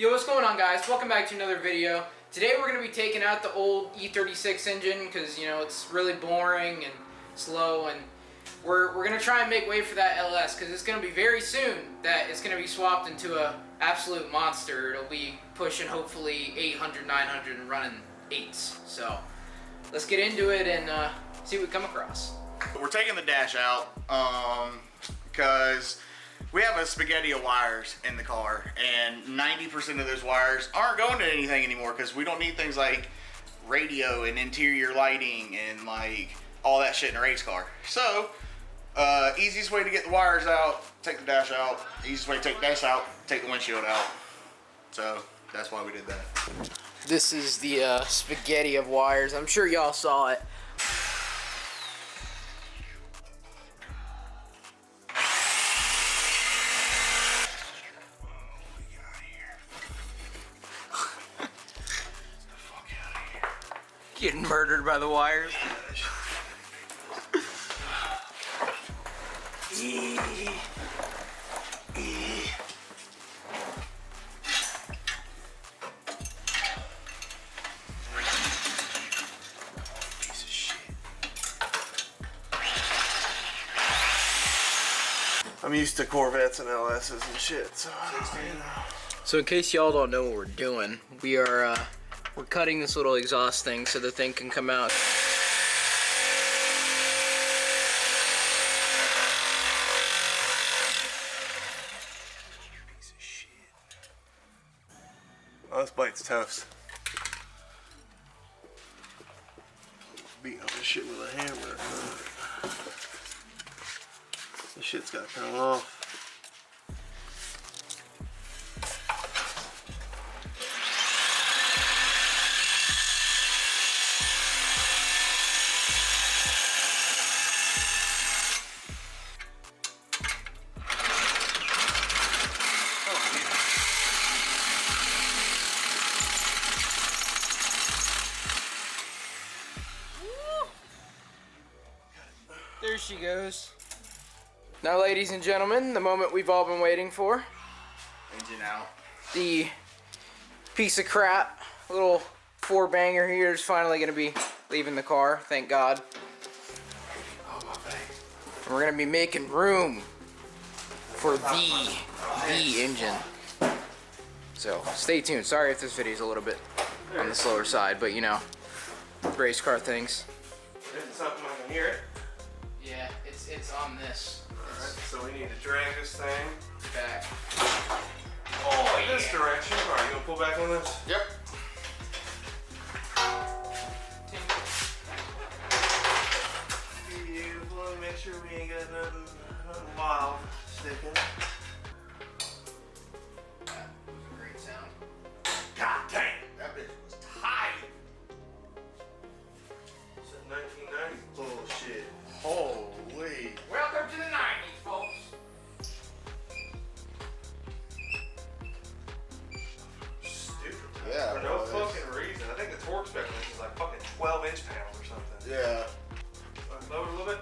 Yo, what's going on, guys? Welcome back to another video. Today we're going to be taking out the old E36 engine because, you know, it's really boring and slow, and we're going to try and make way for that LS because it's going to be very soon that it's going to be swapped into a absolute monster. It'll be pushing hopefully 800, 900 and running 8s. So let's get into it and see what we come across. We're taking the dash out because we have a spaghetti of wires in the car, and 90% of those wires aren't going to anything anymore because we don't need things like radio and interior lighting and like all that shit in a race car. So easiest way to get the wires out, take the dash out. Easiest way to take the dash out, take the windshield out. So that's why we did that. This is the spaghetti of wires. I'm sure y'all saw it. Getting murdered by the wires. Piece of shit. I'm used to Corvettes and LS's and shit, so So in case y'all don't know what we're doing, we're cutting this little exhaust thing so the thing can come out. piece of shit. Oh, this bite's toast. Beating on this shit with a hammer. This shit's gotta come off. There she goes. Now, ladies and gentlemen, the moment we've all been waiting for. Engine out. The piece of crap little 4-banger here is finally going to be leaving the car, thank God. And we're going to be making room for the engine. So stay tuned. Sorry if this video is a little bit on the slower side, but you know, race car things. Is it something I can hear it? Yeah, it's on this. Alright, so we need to drag this thing Back. oh, this direction. Alright, you gonna pull back on this? Yep. Beautiful. Make sure we ain't got nothing wild sticking. That was a great sound. God damn, that bitch was tight. It's a 1990s bullshit. Holy. Welcome to the 90s, folks. Stupid. Yeah, For no it is. fucking reason. I think the torque spec on this is like fucking 12 inch-pounds or something. Yeah. Lower it a little bit.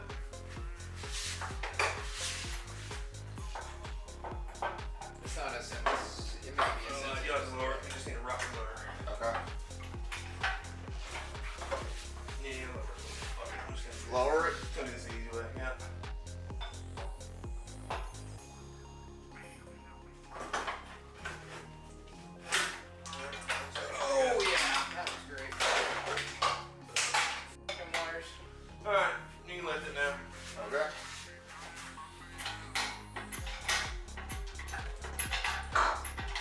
It's not as simple. It may be as simple. You don't have to lower it. You just need to rock the motor. Okay. Yeah, lower it a little bit. Fuck it. I'm just gonna Lower it. It's gonna be this easy way. Yeah. Oh yeah, that was great. Fucking wires. Alright, you can lift it now. Okay.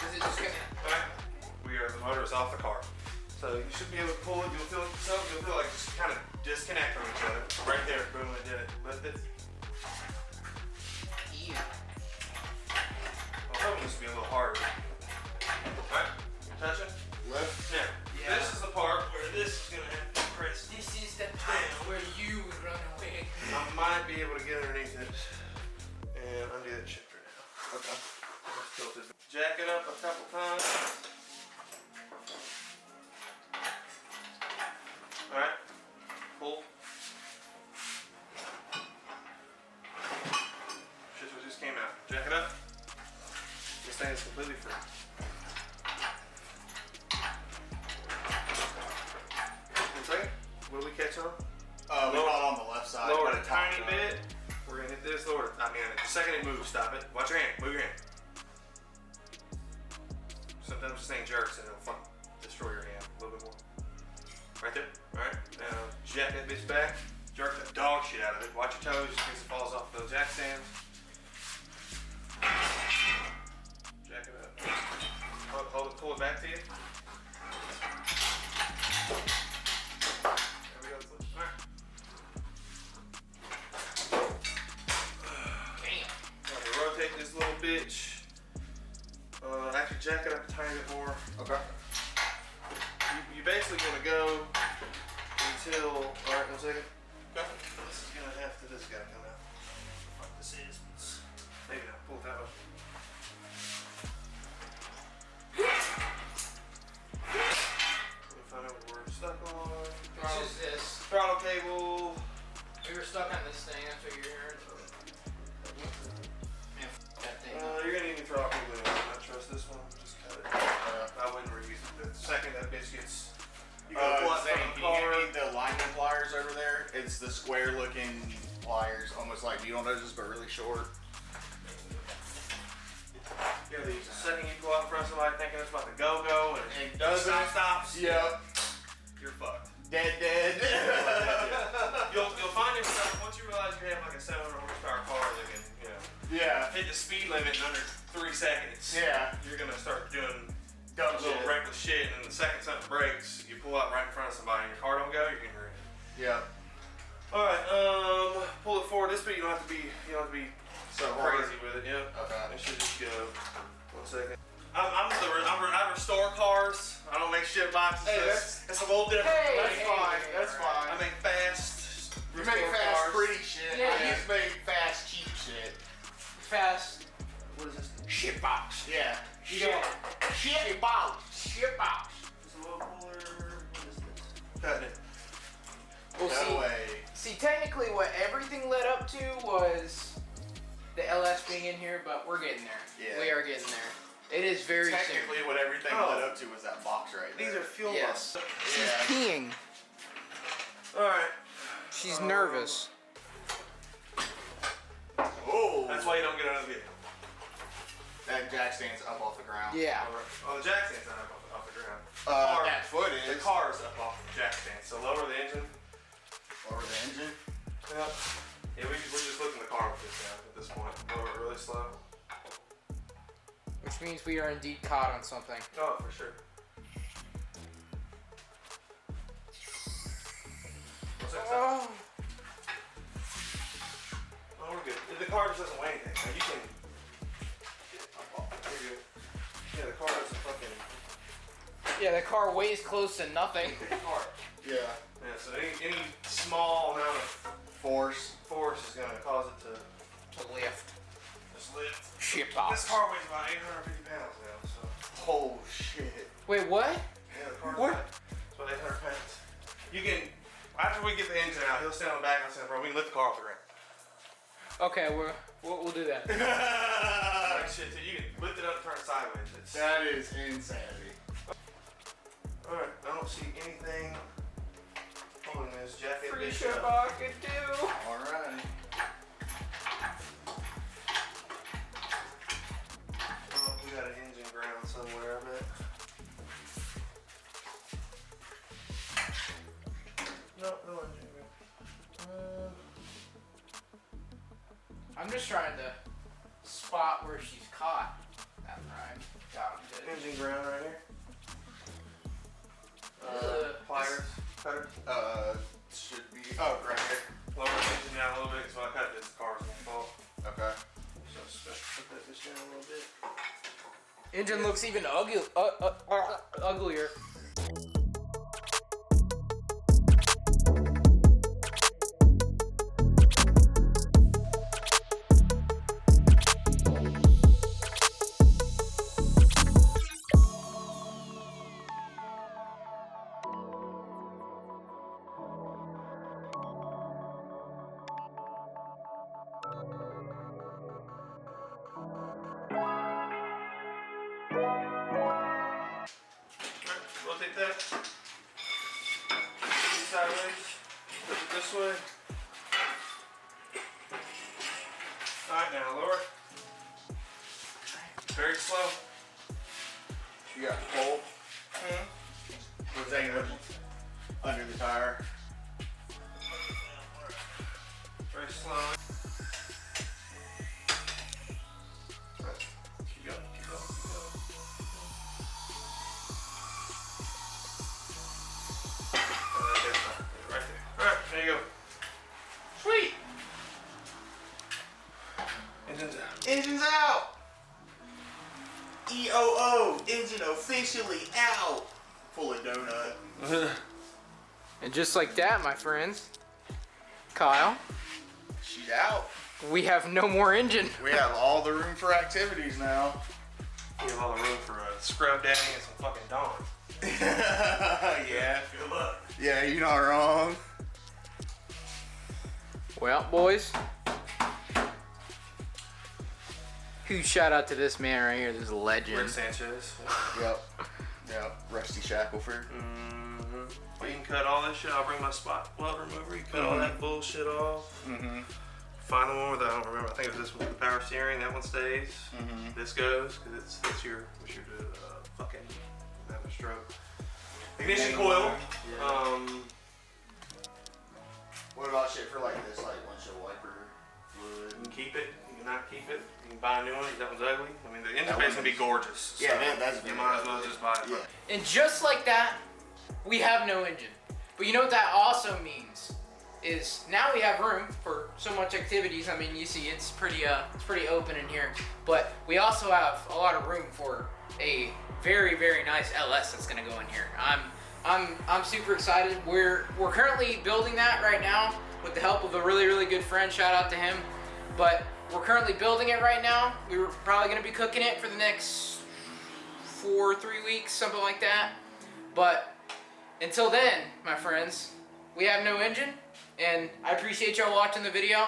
Is it just gonna? Alright. The motor is off the car. So you should be able to pull it. You'll feel it yourself. You'll feel like just kind of disconnect from each other. Right there. Boom, it did it. Lift it. Yeah. Well, I'm hoping this will be a little harder. Alright, touch it. Lift. Now, Yeah. this is the part where this is going to have to press. This is the part where you would run away. I might be able to get underneath it and undo that shifter now. Okay. Let's tilt it. Jack it up a couple times. Alright, pull. Shit just came out. Jack it up. This thing is completely free. some? We got it on the left side. Lower it a tiny bit. We're gonna hit this. Lower it. I mean, the second it moves, stop it. Watch your hand. Move your hand. Sometimes this thing jerks and it'll destroy your hand a little bit more. Right there. All right. Now jack that bitch back. Jerk the dog shit out of it. Watch your toes in case it falls off the jack stands. Jack it up. Hold it. Pull it back to you. There we go. All right. Rotate this little bitch. Actually, jack it up a tiny bit more. Okay. You basically gonna go until. All right, 1 second. Okay. This is gonna have to. This is gotta come out. What this is? Maybe not. Pull it that way. Let me find out what we're stuck on. It's just this. Throttle cable. We were stuck on this thing. That's what you're hearing. Man, that thing. You're gonna need a throttle cable. I trust this one. Just cut it. I wouldn't reuse it. The second that bitch gets. You gotta pull out Zane, from the can you car. give me the lineman pliers over there? It's the square looking pliers, almost like you don't notice, but really short. Yeah, the second you pull out in front of somebody thinking it's about to go and It doesn't. stops. Yep. You're fucked. Dead. You'll find yourself once you realize you have like a 700 horsepower car that can, Yeah. hit the speed limit in under 3 seconds. Yeah. You're gonna start doing Dumb a little shit. reckless shit, and the second something breaks, you pull out right in front of somebody, and your car don't go, you're getting ready. Yep. All right, pull it forward. This bit you don't have to be So crazy with it. Yeah. Okay. It should just go. 1 second. I restore cars. I don't make shit boxes. Hey, That's a little different. Hey, That's hey, fine. hey, That's fine. I make fast. You make restore fast, cars. pretty shit. Yeah, I you- just make fast, cheap shit. Fast. What is this? Shit box. Yeah. You go. Shit box. Shit box. It's a little cooler. What is this? Cutting it. Well, No way. see, technically, what everything led up to was the LS being in here, but we're getting there. Yeah. We are getting there. It is very Technically, what everything led up to was that box right there. These are fuel Yes. boxes. She's Yeah. peeing. All right. She's nervous. Oh. That's why you don't get out of the vehicle. That jack stands up off the ground. Yeah. All right. Oh, the jack stand's not up off the ground. That foot is. The car's up off the jack stand. So lower the engine. Lower the engine. Yep. Yeah, we're just looking the car with this now at this point. Lower it really slow. Which means we are indeed caught on something. Oh, for sure. What's that sound? Oh. Oh, we're good. The car just doesn't weigh anything. Like, you can. You're good. Yeah, the car doesn't fucking. Yeah, the car weighs close to nothing. Big car. Yeah. Yeah, so any small amount of Force. force is going to cause it to To lift. just lift. Shit This box. car weighs about 850 pounds now, so. Oh shit. Wait, what? Yeah, the car's What? It's about 800 pounds. You can, after we get the engine out, he'll stand on the back and say, bro, we can lift the car off the ground. Okay, we'll do that. Like shit, so you can lift it up and turn it sideways. It's, That is insanity. Alright, I don't see anything holding this jacket. Pretty bitch sure up. I could do. Alright. Oh, we got an engine ground somewhere, I bet. No engine ground. I'm just trying to spot where she's caught. That rhyme. Got him good. Engine ground right here. Pliers, cutter. Should be. Oh, right here. Lower the engine down a little bit, so I cut this car's gonna fall. Okay. So put that bitch down a little bit. Engine looks even uglier. Rotate that. Sideways. this way. Alright, now lower it. Very slow. You got the pole. What's that gonna under the tire? Very slow. Right. Keep going, keep going, keep going. There's fine. Right there. Alright, there you go. Sweet! Engine's out. Engine's out! EOO! Engine officially out! Full of donut. And just like that, my friends, Kyle, She's out. we have no more engine. We have all the room for activities now. You have all the room for a scrub daddy and some fucking Dawn. Yeah. Good luck. Yeah, you're not wrong. Well, boys, huge shout out to this man right here, this legend. Rick Sanchez. Yep. Yep. Rusty Shackelford. You can cut all this shit. I'll bring my spot weld remover. You cut all that bullshit off. Find the one with I don't remember. I think it was this one with the power steering. That one stays. This goes because it's your fucking have a stroke. Ignition coil. What about shit for like this, like windshield wiper fluid? You can keep it. You can not keep it. You can buy a new one. That one's ugly. I mean, the engine That bay is gonna be gorgeous. Yeah, so that's you might as well just buy it. Yeah. And just like that, we have no engine. But you know what that also means is now we have room for so much activities. I mean, you see, it's pretty open in here. But we also have a lot of room for a very, very nice LS that's gonna go in here. I'm super excited. We're currently building that right now with the help of a really, really good friend. Shout out to him. But we're currently building it right now. We were probably gonna be cooking it for the next 3 weeks, something like that. But until then, my friends, we have no engine, and I appreciate y'all watching the video.